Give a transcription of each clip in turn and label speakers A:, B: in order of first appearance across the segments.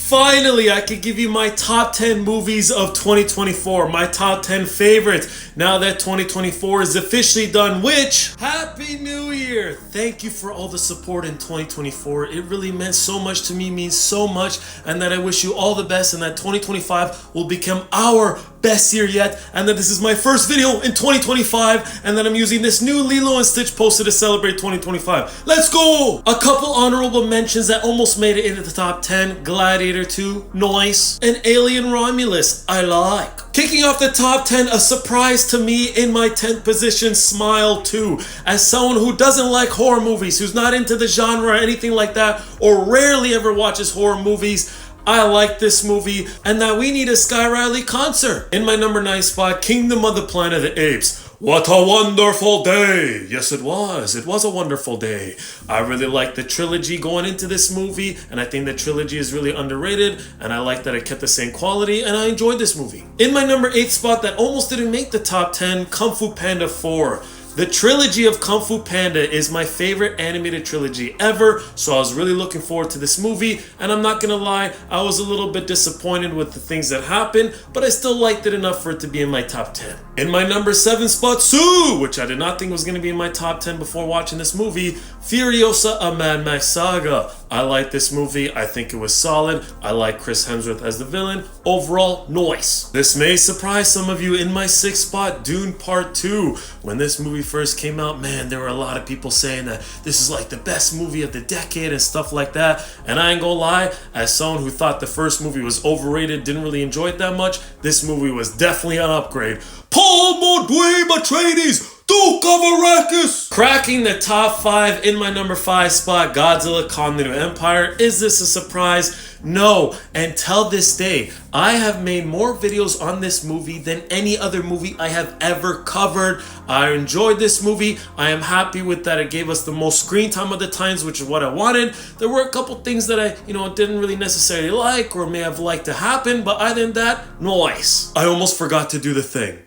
A: Finally, I could give you my top 10 movies of 2024, my top 10 favorites. Now that 2024 is officially done, which, Happy New Year! Thank you for all the support in 2024. It really meant so much to me, means so much, and that I wish you all the best, and that 2025 will become our best year yet, and that this is my first video in 2025, and that I'm using this new Lilo and Stitch poster to celebrate 2025. Let's go! A couple honorable mentions that almost made it into the top 10. Gladiator 2, nice. And Alien Romulus, I like. Kicking off the top 10, a surprise to me in my 10th position, Smile 2. As someone who doesn't like horror movies, who's not into the genre or anything like that, or rarely ever watches horror movies, I like this movie, and that we need a Sky Riley concert. In my number 9 spot, Kingdom of the Planet of the Apes. What a wonderful day! Yes, it was. It was a wonderful day. I really like the trilogy going into this movie, and I think the trilogy is really underrated, and I like that it kept the same quality, and I enjoyed this movie. In my number 8 spot that almost didn't make the top 10, Kung Fu Panda 4. The trilogy of Kung Fu Panda is my favorite animated trilogy ever, so I was really looking forward to this movie, and I'm not gonna lie, I was a little bit disappointed with the things that happened, but I still liked it enough for it to be in my top 10. In my number 7 spot, Sue, which I did not think was gonna be in my top 10 before watching this movie, Furiosa, a Mad Max Saga. I like this movie, I think it was solid, I like Chris Hemsworth as the villain, overall, nice. This may surprise some of you. In my 6th spot, Dune Part 2. When this movie first came out, man, there were a lot of people saying that this is like the best movie of the decade and stuff like that, and I ain't gonna lie, as someone who thought the first movie was overrated, didn't really enjoy it that much, this movie was definitely an upgrade. Paul Modway Atreides, Duke of Arrakis! Cracking the top 5 in my number 5 spot, Godzilla Kong the New Empire. Is this a surprise? No, and till this day, I have made more videos on this movie than any other movie I have ever covered. I enjoyed this movie. I am happy with that. It gave us the most screen time of the times, which is what I wanted. There were a couple things that I, didn't really necessarily like or may have liked to happen, but other than that, nice. I almost forgot to do the thing.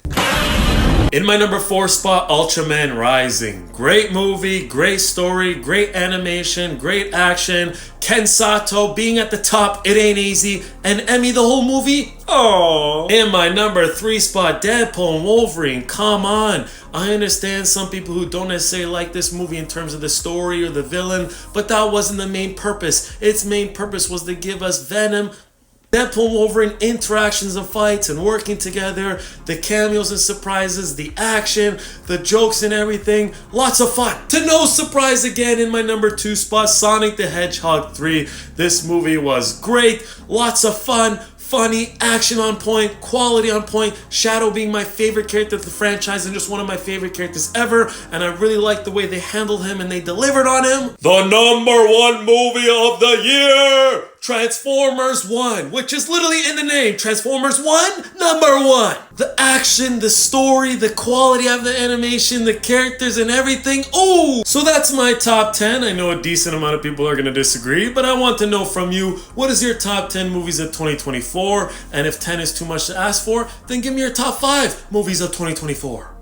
A: In my number 4 spot, Ultraman Rising. Great movie, great story, great animation, great action. Ken Sato being at the top, it ain't easy. And Emmy the whole movie, oh. In my number 3 spot, Deadpool and Wolverine, come on. I understand some people who don't necessarily like this movie in terms of the story or the villain, but that wasn't the main purpose. Its main purpose was to give us Venom, Deadpool and Wolverine interactions and fights and working together, the cameos and surprises, the action, the jokes and everything. Lots of fun. To no surprise, again, in my number 2 spot, Sonic the Hedgehog 3. This movie was great. Lots of fun. Funny, action on point, quality on point, Shadow being my favorite character of the franchise and just one of my favorite characters ever, and I really liked the way they handled him and they delivered on him. The number 1 movie of the year! Transformers 1, which is literally in the name. Transformers 1, number 1. The action, the story, the quality of the animation, the characters and everything. Oh, so that's my top 10. I know a decent amount of people are going to disagree, but I want to know from you, what is your top 10 movies of 2024? And if 10 is too much to ask for, then give me your top 5 movies of 2024.